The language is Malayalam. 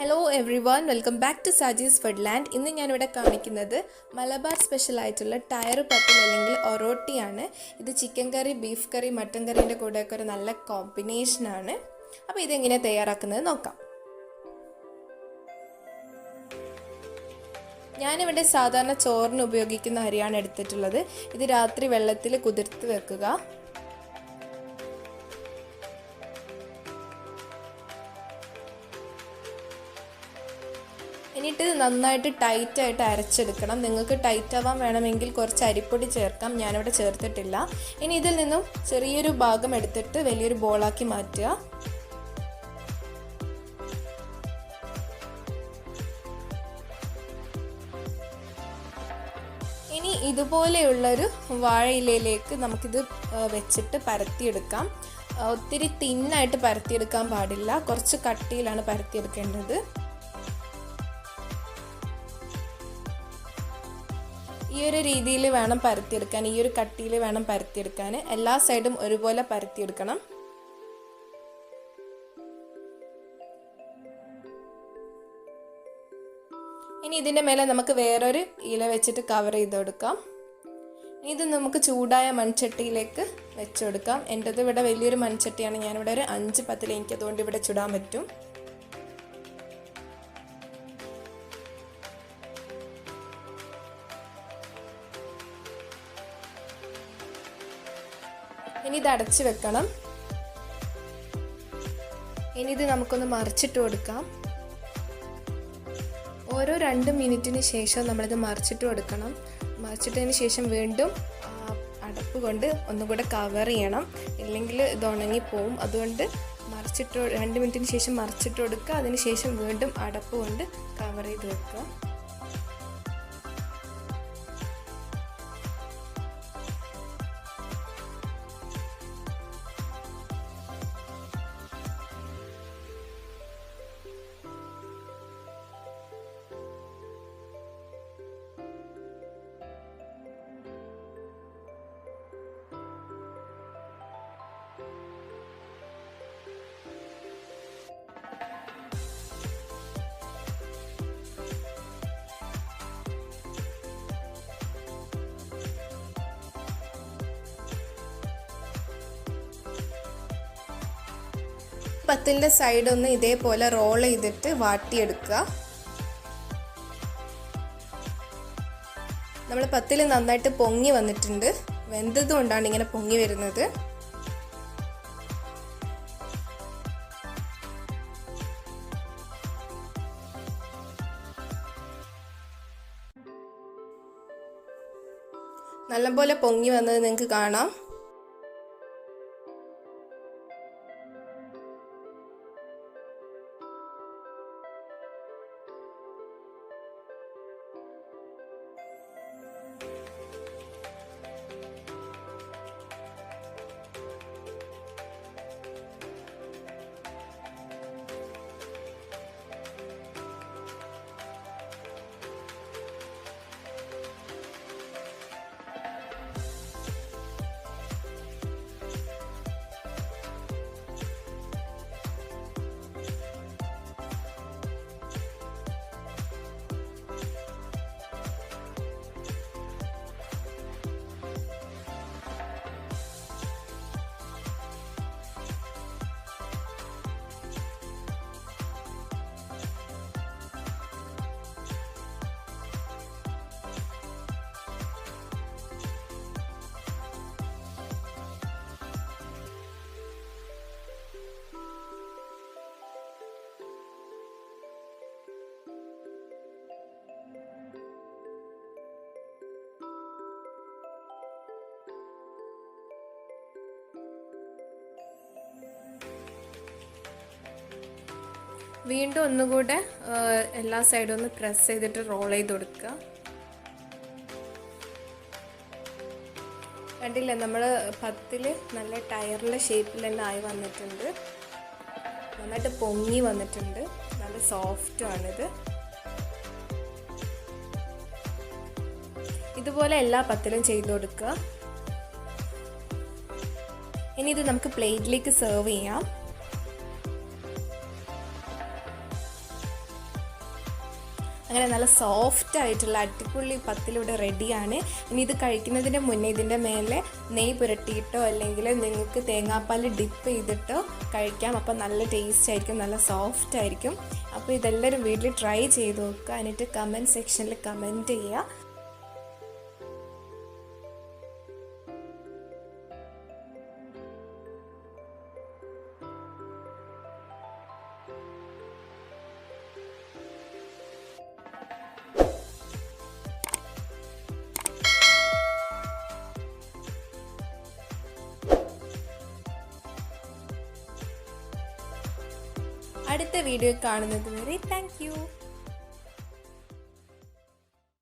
Hello everyone, welcome back to Saji's Foodland. ഇന്ന് ഞാനിവിടെ കാണിക്കുന്നത് മലബാർ സ്പെഷ്യൽ ആയിട്ടുള്ള ടയർ പത്തിൽ അല്ലെങ്കിൽ ഒറോട്ടിയാണ്. ഇത് ചിക്കൻ കറി, ബീഫ് കറി, മട്ടൻ കറീൻ്റെ കൂടെയൊക്കെ ഒരു നല്ല കോമ്പിനേഷനാണ്. അപ്പോൾ ഇതെങ്ങനെയാണ് തയ്യാറാക്കുന്നത് നോക്കാം. ഞാനിവിടെ സാധാരണ ചോറിന് ഉപയോഗിക്കുന്ന അരിയാണ് എടുത്തിട്ടുള്ളത്. ഇത് രാത്രി വെള്ളത്തിൽ കുതിർത്ത് വെക്കുക. എന്നിട്ട് നന്നായിട്ട് ടൈറ്റായിട്ട് അരച്ചെടുക്കണം. നിങ്ങൾക്ക് ടൈറ്റ് ആവാൻ വേണമെങ്കിൽ കുറച്ച് അരിപ്പൊടി ചേർക്കാം, ഞാനിവിടെ ചേർത്തിട്ടില്ല. ഇനി ഇതിൽ നിന്നും ചെറിയൊരു ഭാഗം എടുത്തിട്ട് വലിയൊരു ബോളാക്കി മാറ്റുക. ഇനി ഇതുപോലെയുള്ളൊരു വാഴയിലയിലേക്ക് നമുക്കിത് വെച്ചിട്ട് പരത്തിയെടുക്കാം. ഒത്തിരി തിന്നായിട്ട് പരത്തിയെടുക്കാൻ പാടില്ല, കുറച്ച് കട്ടിയിലാണ് പരത്തിയെടുക്കേണ്ടത്. ഈ ഒരു രീതിയിൽ വേണം പരത്തിയെടുക്കാൻ, ഈ ഒരു കട്ടിയിൽ വേണം പരത്തിയെടുക്കാൻ. എല്ലാ സൈഡും ഒരുപോലെ പരത്തിയെടുക്കണം. ഇനി ഇതിൻ്റെ മേലെ നമുക്ക് വേറൊരു ഇല വെച്ചിട്ട് കവർ ചെയ്ത് കൊടുക്കാം. ഇത് നമുക്ക് ചൂടായ മൺചട്ടിയിലേക്ക് വെച്ചുകൊടുക്കാം. എൻ്റെത് ഇവിടെ വലിയൊരു മൺചട്ടിയാണ്, ഞാനിവിടെ ഒരു 5 പത്തിൽ എനിക്ക് അതുകൊണ്ട് ഇവിടെ ചുടാൻ പറ്റും. ഇനി ഇത് അടച്ച് വെക്കണം. ഇനി ഇത് നമുക്കൊന്ന് മറിച്ചിട്ട് കൊടുക്കാം. ഓരോ 2 മിനിറ്റിന് ശേഷം നമ്മളിത് മറിച്ചിട്ട് കൊടുക്കണം. മറിച്ചിട്ടതിന് ശേഷം വീണ്ടും അടപ്പ് കൊണ്ട് ഒന്നും കൂടെ കവർ ചെയ്യണം, ഇല്ലെങ്കിൽ ഇത് ഉണങ്ങിപ്പോവും. അതുകൊണ്ട് 2 മിനിറ്റിന് ശേഷം മറിച്ചിട്ട് കൊടുക്കുക. അതിന് ശേഷം വീണ്ടും അടപ്പ് കൊണ്ട് കവർ ചെയ്ത് വെക്കുക. പത്തിൻ്റെ സൈഡൊന്ന് ഇതേപോലെ റോൾ ചെയ്തിട്ട് വാട്ടിയെടുക്കുക. നമ്മൾ പത്തിൽ നന്നായിട്ട് പൊങ്ങി വന്നിട്ടുണ്ട്, വെന്തത് കൊണ്ടാണ് ഇങ്ങനെ പൊങ്ങി വരുന്നത്. നല്ലപോലെ പൊങ്ങി വന്നത് നിങ്ങൾക്ക് കാണാം. വീണ്ടും ഒന്നുകൂടെ എല്ലാ സൈഡും ഒന്ന് പ്രസ് ചെയ്തിട്ട് റോൾ ചെയ്ത് കൊടുക്കുക. കണ്ടില്ലേ, നമ്മൾ പത്തിൽ നല്ല ടയറിലെ ഷേപ്പിൽ തന്നെ ആയി വന്നിട്ടുണ്ട്. നന്നായിട്ട് പൊങ്ങി വന്നിട്ടുണ്ട്, നല്ല സോഫ്റ്റുമാണിത്. ഇതുപോലെ എല്ലാ പത്തിലും ചെയ്ത് കൊടുക്കുക. ഇനി ഇത് നമുക്ക് പ്ലേറ്റിലേക്ക് സെർവ് ചെയ്യാം. അങ്ങനെ നല്ല സോഫ്റ്റ് ആയിട്ടുള്ള അടിപൊളി പത്തിലൂടെ റെഡിയാണ്. ഇനി ഇത് കഴിക്കുന്നതിന് മുന്നേ ഇതിൻ്റെ മേലെ നെയ്യ് പുരട്ടിയിട്ടോ അല്ലെങ്കിൽ നിങ്ങൾക്ക് തേങ്ങാപ്പാൽ ഡിപ്പ് ചെയ്തിട്ടോ കഴിക്കാം. അപ്പോൾ നല്ല ടേസ്റ്റ് ആയിരിക്കും, നല്ല സോഫ്റ്റ് ആയിരിക്കും. അപ്പോൾ ഇതെല്ലാവരും വീട്ടിൽ ട്രൈ ചെയ്ത് നോക്കുക. എന്നിട്ട് കമൻറ്റ് സെക്ഷനിൽ കമൻറ്റ് ചെയ്യുക. അടുത്ത വീഡിയോ കാണുന്നത് വരെ താങ്ക് യു.